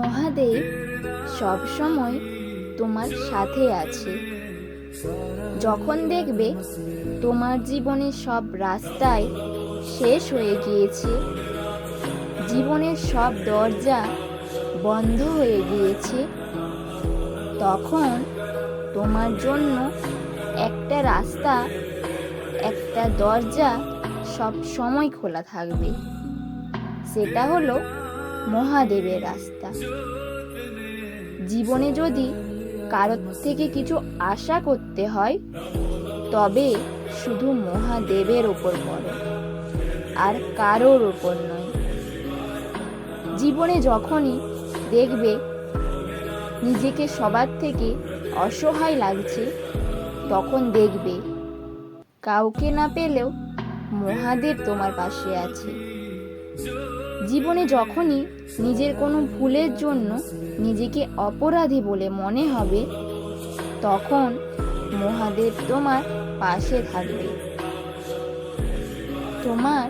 মহাদেব সব সময় তোমার সাথে আছে। যখন দেখবে তোমার জীবনের সব রাস্তায় শেষ হয়ে গিয়েছে, জীবনের সব দরজা বন্ধ হয়ে গিয়েছে, তখন তোমার জন্য একটা রাস্তা, একটা দরজা সব সময় খোলা থাকবে। সেটা হলো মহাদেবের রাস্তা। জীবনে যদি কারোর থেকে কিছু আশা করতে হয়, তবে শুধু মহাদেবের ওপর করো, আর কারোর ওপর নয়। জীবনে যখনই দেখবে নিজেকে সবার থেকে অসহায় লাগছে, তখন দেখবে কাউকে না পেলেও মহাদেব তোমার পাশে আছে। জীবনে যখনই নিজের কোনো ভুলের জন্য নিজেকে অপরাধী বলে মনে হবে, তখন মহাদেব তোমার পাশে থাকবে, তোমার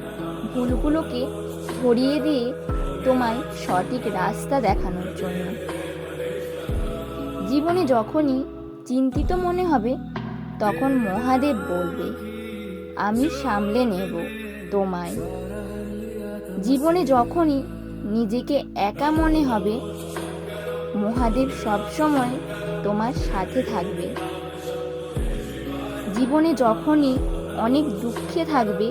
ভুলগুলোকে ধরিয়ে দিয়ে তোমায় সঠিক রাস্তা দেখানোর জন্য। জীবনে যখনই চিন্তিত মনে হবে, তখন মহাদেব বলবে, আমি সামলে নেব তোমায়। জীবনে যখনই নিজেকে একা মনে হবে, মহাদেব সবসময় তোমার সাথে থাকবে। জীবনে যখনই অনেক দুঃখে থাকবে,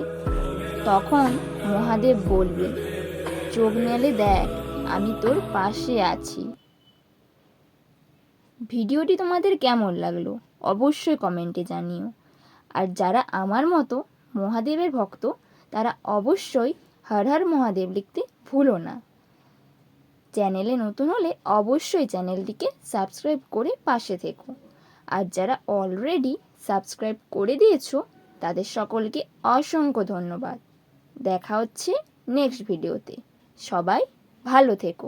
তখন মহাদেব বলবে, চোখ মেলে দেখ, আমি তোর পাশে আছি। ভিডিওটি তোমাদের কেমন লাগলো অবশ্যই কমেন্টে জানিও। আর যারা আমার মতো মহাদেবের ভক্ত, তারা অবশ্যই হর হর মহাদেব লিখতে ভুলো না। চ্যানেলে নতুন হলে অবশ্যই চ্যানেলটিকে সাবস্ক্রাইব করে পাশে থেকো। আর যারা অলরেডি সাবস্ক্রাইব করে দিয়েছো, তাদের সকলকে অসংখ্য ধন্যবাদ। দেখা হচ্ছে নেক্সট ভিডিওতে। সবাই ভালো থেকো।